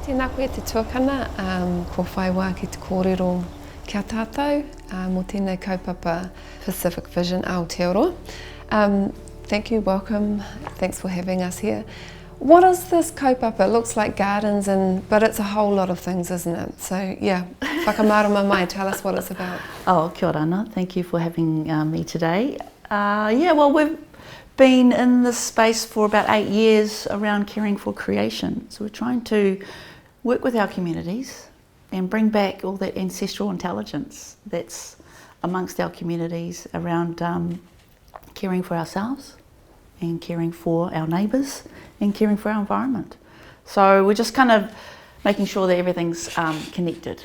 Tēnā koe te tuakana, ko whai wā ki te kōrero kia tātou, mō tēnei kaupapa Pacific Vision Aotearoa. Thank you, welcome, thanks for having us here. What is this kaupapa? It looks like gardens, but it's a whole lot of things, isn't it? So yeah, whakamārama mai, tell us what it's about. Oh, kia ora ana. Thank you for having me today. Well, we've been in this space for about 8 years around caring for creation. So we're trying to work with our communities and bring back all that ancestral intelligence that's amongst our communities around caring for ourselves and caring for our neighbours and caring for our environment. So we're just kind of making sure that everything's connected.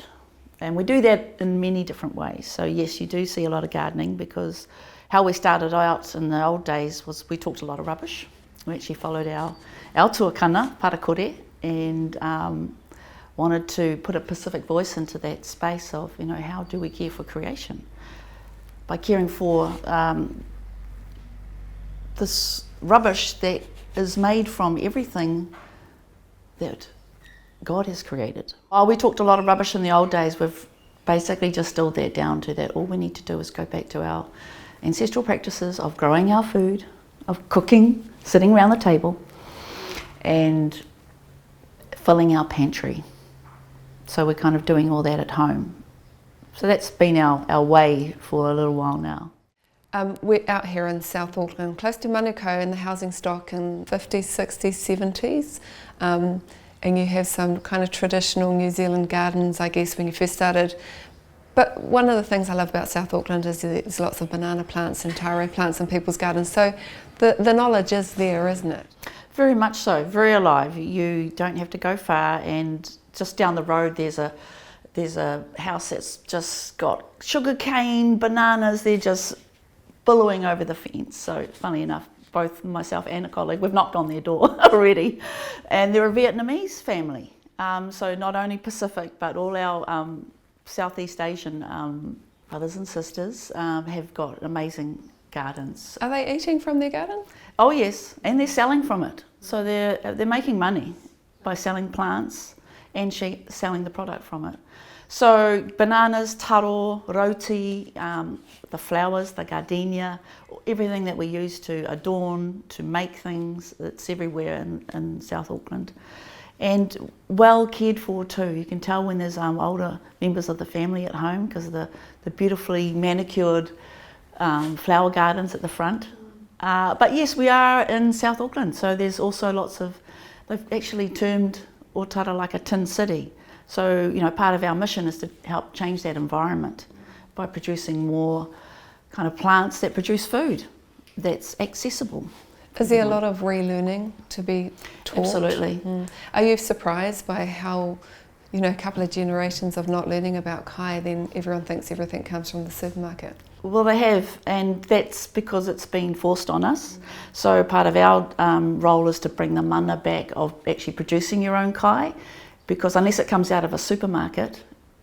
And we do that in many different ways. So yes, you do see a lot of gardening, because how we started out in the old days was we talked a lot of rubbish. We actually followed our tuakana, parakore, and wanted to put a Pacific voice into that space of, how do we care for creation? By caring for this rubbish that is made from everything that God has created. While we talked a lot of rubbish in the old days, we've basically just distilled that down to that all we need to do is go back to our ancestral practices of growing our food, of cooking, sitting around the table, and filling our pantry. So we're kind of doing all that at home. So that's been our way for a little while now. We're out here in South Auckland, close to Manukau, in the housing stock in 50s, 60s, 70s. And you have some kind of traditional New Zealand gardens, I guess, when you first started. But one of the things I love about South Auckland is there's lots of banana plants and taro plants in people's gardens. So the knowledge is there, isn't it? Very much so, very alive. You don't have to go far, and just down the road there's a house that's just got sugar cane, bananas, they're just billowing over the fence. So funny enough, both myself and a colleague, we've knocked on their door already, and they're a Vietnamese family. So not only Pacific, but all our Southeast Asian brothers and sisters have got amazing gardens. Are they eating from their garden? Oh yes, and they're selling from it. So they're making money by selling plants and selling the product from it. So bananas, taro, roti, the flowers, the gardenia, everything that we use to adorn, to make things, it's everywhere in South Auckland. And well cared for too. You can tell when there's older members of the family at home because of the beautifully manicured flower gardens at the front. But yes, we are in South Auckland, so there's also lots of, they've actually termed Otara like a tin city. So, part of our mission is to help change that environment by producing more kind of plants that produce food that's accessible. Is there a lot of relearning to be taught? Absolutely. Are you surprised by how, a couple of generations of not learning about kai, then everyone thinks everything comes from the supermarket? Well, they have, and that's because it's been forced on us. So part of our role is to bring the mana back of actually producing your own kai, because unless it comes out of a supermarket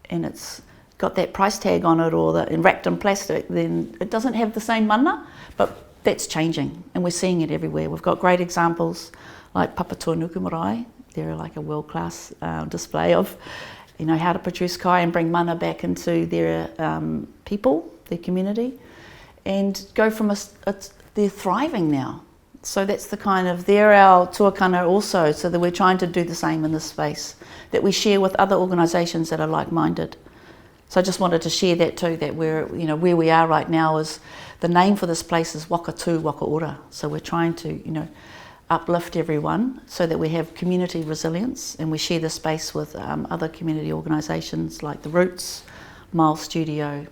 and it's got that price tag on it or wrapped in plastic, then it doesn't have the same mana. But that's changing, and we're seeing it everywhere. We've got great examples like Papatua Nuku Marae. They're like a world-class display of, how to produce kai and bring mana back into their people, their community, and go from they're thriving now. So that's the kind of, they're our tuakana also, so that we're trying to do the same in this space, that we share with other organisations that are like-minded. So I just wanted to share that too, that where we are right now is, the name for this place is Wakatu Wakaora. So we're trying to, uplift everyone so that we have community resilience, and we share the space with other community organisations like The Roots, Mile Studio,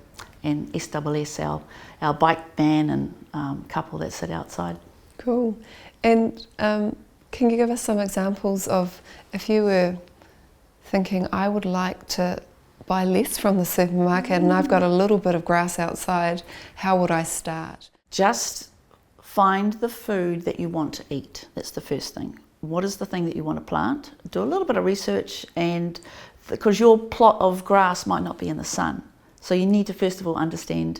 and SWS, our bike van and couple that sit outside. Cool. And can you give us some examples of, if you were thinking, I would like to buy less from the supermarket and I've got a little bit of grass outside, how would I start? Just find the food that you want to eat. That's the first thing. What is the thing that you want to plant? Do a little bit of research, and because your plot of grass might not be in the sun. So you need to first of all understand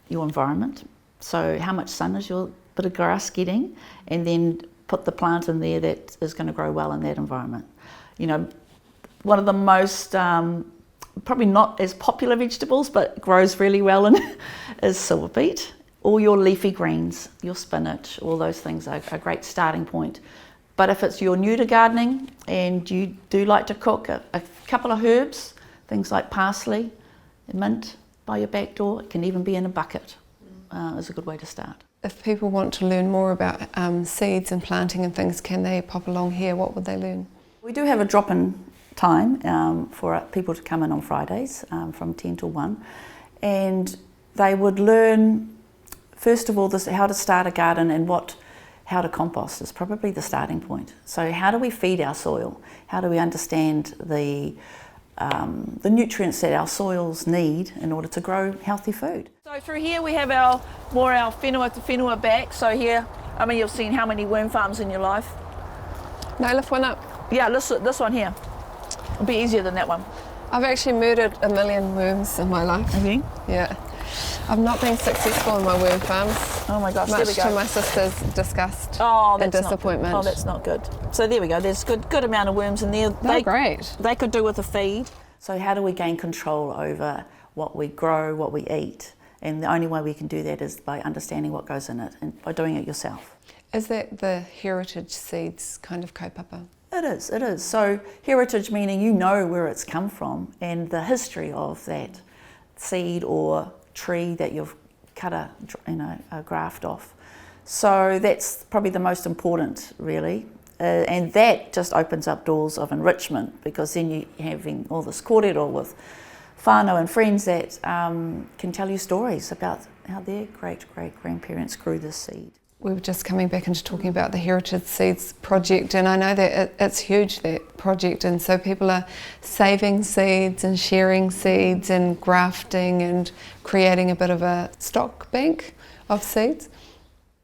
your environment. So how much sun is your bit of grass getting, and then put the plant in there that is going to grow well in that environment. one of the most, probably not as popular vegetables, but grows really well in is silver beet. All your leafy greens, your spinach, all those things are a great starting point. But if it's you're new to gardening and you do like to cook, a couple of herbs, things like parsley, mint by your back door, it can even be in a bucket, is a good way to start. If people want to learn more about seeds and planting and things, can they pop along here? What would they learn? We do have a drop-in time for people to come in on Fridays from 10 till 1, and they would learn, first of all, how to start a garden and how to compost is probably the starting point. So how do we feed our soil? How do we understand the nutrients that our soils need in order to grow healthy food? So through here we have our whenua to whenua back. So here, I mean, you've seen how many worm farms in your life? No, lift one up. Yeah, this one here. It'll be easier than that one. I've actually murdered 1 million worms in my life. Have you? Yeah. I've not been successful in my worm farms. Oh my gosh, much there we go. to my sister's disgust and that's disappointment. Oh, that's not good. So there we go. There's good amount of worms in there. They're great. They could do with a feed. So how do we gain control over what we grow, what we eat? And the only way we can do that is by understanding what goes in it and by doing it yourself. Is that the heritage seeds kind of kaupapa? It is. So heritage meaning you know where it's come from and the history of that seed or tree that you've cut a graft off. So that's probably the most important, really. And that just opens up doors of enrichment, because then you're having all this kōrero with whānau and friends that can tell you stories about how their great-great-grandparents grew this seed. We were just coming back into talking about the Heritage Seeds project, and I know that it's huge, that project, and so people are saving seeds and sharing seeds and grafting and creating a bit of a stock bank of seeds.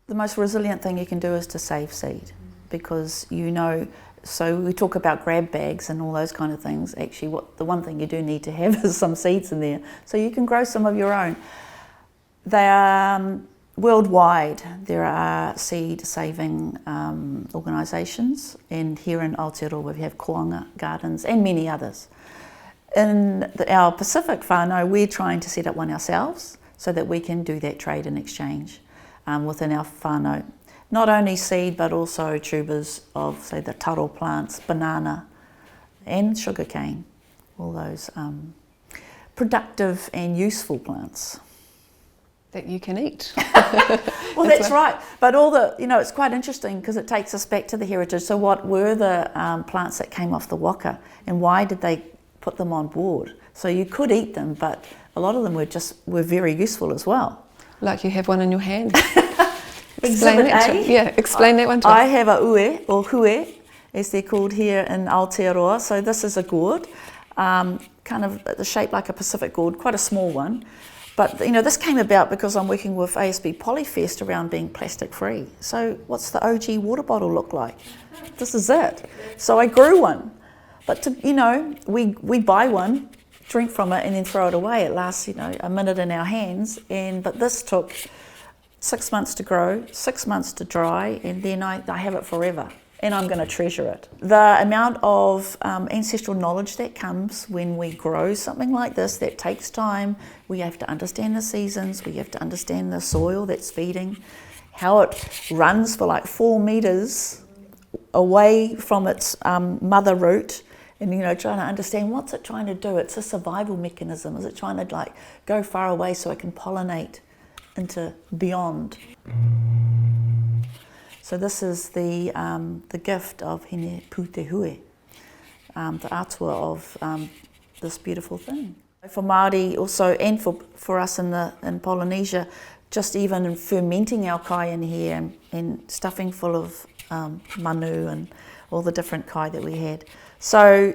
The most resilient thing you can do is to save seed, because so we talk about grab bags and all those kind of things. Actually, the one thing you do need to have is some seeds in there, so you can grow some of your own. They are worldwide. There are seed saving organisations, and here in Aotearoa we have Koanga Gardens and many others. In our Pacific whānau, we're trying to set up one ourselves so that we can do that trade and exchange within our whānau. Not only seed, but also tubers of, say, the taro plants, banana and sugarcane, all those productive and useful plants. That you can eat. Well, that's right. But it's quite interesting, because it takes us back to the heritage. So what were the plants that came off the waka, and why did they put them on board? So you could eat them, but a lot of them were very useful as well. Like you have one in your hand. Explain that A? Yeah, explain that one to us. I have a ue, or hue, as they're called here in Aotearoa. So this is a gourd, kind of shaped like a Pacific gourd, quite a small one. But this came about because I'm working with ASB Polyfest around being plastic free. So what's the OG water bottle look like? This is it. So I grew one. But we buy one, drink from it, and then throw it away. It lasts a minute in our hands. But this took 6 months to grow, 6 months to dry, and then I have it forever. And I'm going to treasure it. The amount of ancestral knowledge that comes when we grow something like this, that takes time. We have to understand the seasons, we have to understand the soil that's feeding, how it runs for like 4 metres away from its mother root, and trying to understand what's it trying to do. It's a survival mechanism. Is it trying to go far away so it can pollinate into beyond? So this is the gift of Hine Pūtehue, the atua of this beautiful thing. For Māori also, and for us in Polynesia, just even fermenting our kai in here and stuffing full of manu and all the different kai that we had. So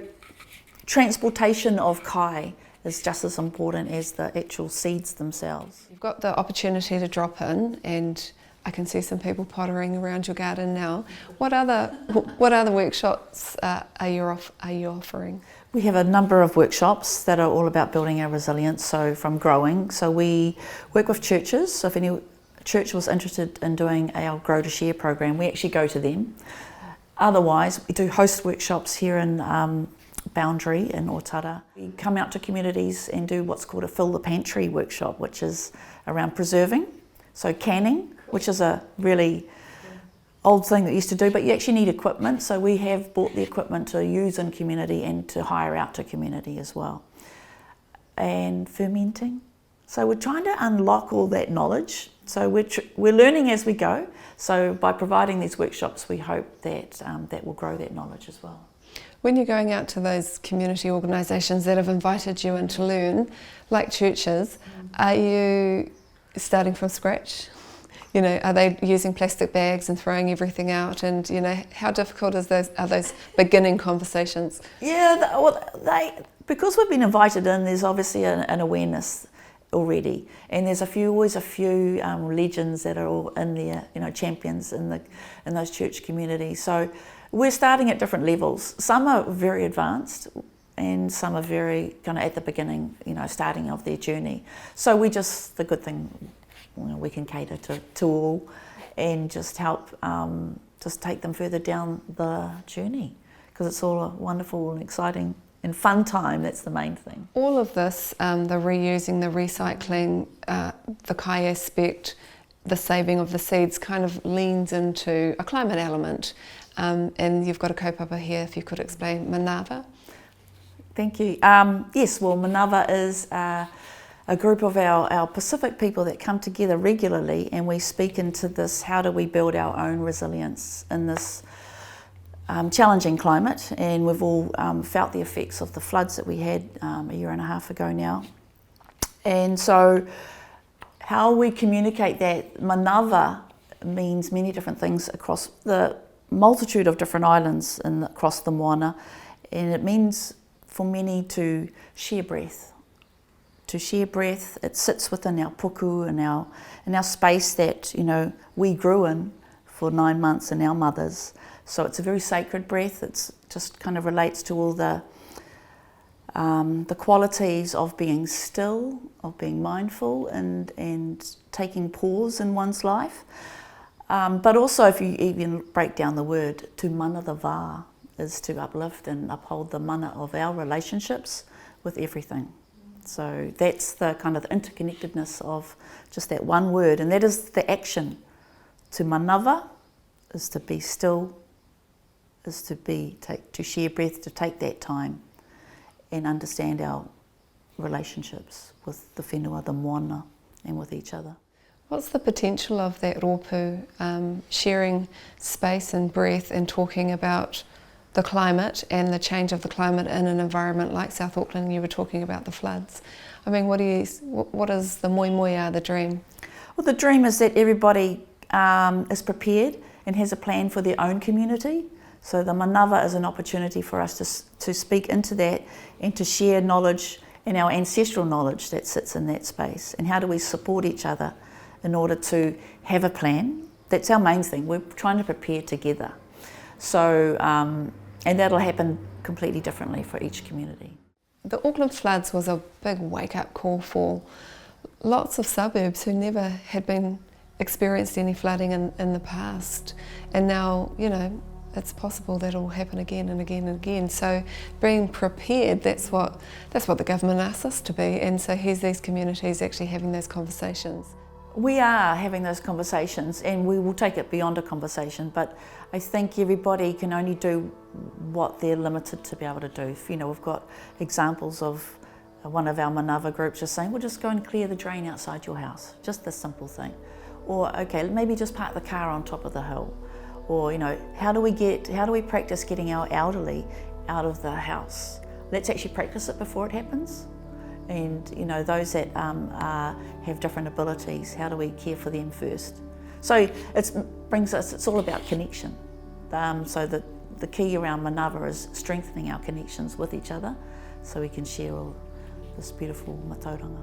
transportation of kai is just as important as the actual seeds themselves. You've got the opportunity to drop in, and I can see some people pottering around your garden now. What other workshops are you offering? We have a number of workshops that are all about building our resilience, so from growing. So we work with churches. So if any church was interested in doing our Grow to Share program, we actually go to them. Otherwise, we do host workshops here in boundary in Otara. We come out to communities and do what's called a Fill the Pantry workshop, which is around preserving, so canning, which is a really old thing that you used to do, but you actually need equipment, so we have bought the equipment to use in community and to hire out to community as well. And fermenting. So we're trying to unlock all that knowledge. So we're learning as we go. So by providing these workshops, we hope that that will grow that knowledge as well. When you're going out to those community organisations that have invited you in to learn, like churches, are you starting from scratch? You know, are they using plastic bags and throwing everything out? And you know, how difficult are those beginning conversations? Yeah, because we've been invited in, there's obviously an awareness already, and there's always a few legends that are all in there, you know, champions in those church communities. So we're starting at different levels. Some are very advanced, and some are very kind of at the beginning, you know, starting of their journey. So the good thing, you know, we can cater to all, and just help just take them further down the journey, because it's all a wonderful and exciting and fun time. That's the main thing. All of this, the reusing, the recycling, the kai aspect, the saving of the seeds, kind of leans into a climate element. And you've got a kaupapa here, if you could explain manawa. Thank you. Yes, well, manawa is a group of our Pacific people that come together regularly, and we speak into this, how do we build our own resilience in this challenging climate. And we've all felt the effects of the floods that we had a year and a half ago now. And so how we communicate that, manawa means many different things across the multitude of different islands across the moana, and it means for many to share breath. To share breath, it sits within our puku and our space that, you know, we grew in for 9 months in our mothers. So it's a very sacred breath. It's just kind of relates to all the qualities of being still, of being mindful, and taking pause in one's life. But also, if you even break down the word, to mana the wā is to uplift and uphold the mana of our relationships with everything. So that's the kind of interconnectedness of just that one word, and that is the action. To manawa is to be still, is to share breath, to take that time and understand our relationships with the whenua, the moana, and with each other. What's the potential of that rōpū, sharing space and breath and talking about the climate and the change of the climate in an environment like South Auckland? You were talking about the floods. I mean, what is the moi moia, the dream? Well, the dream is that everybody is prepared and has a plan for their own community. So the manawa is an opportunity for us to speak into that and to share knowledge and our ancestral knowledge that sits in that space. And how do we support each other in order to have a plan? That's our main thing. We're trying to prepare together. So, and that'll happen completely differently for each community. The Auckland floods was a big wake-up call for lots of suburbs who never had been experienced any flooding in the past. And now, you know, it's possible that will happen again and again and again. So being prepared, that's what the government asks us to be. And so here's these communities actually having those conversations. We are having those conversations, and we will take it beyond a conversation, but I think everybody can only do what they're limited to be able to do. You know, we've got examples of one of our manawa groups just saying, well, just go and clear the drain outside your house, just this simple thing. Or, okay, maybe just park the car on top of the hill. Or, you know, how do we practice getting our elderly out of the house? Let's actually practice it before it happens. And, you know, those that have different abilities, how do we care for them first? So it's all about connection. So the key around manawa is strengthening our connections with each other so we can share all this beautiful matauranga.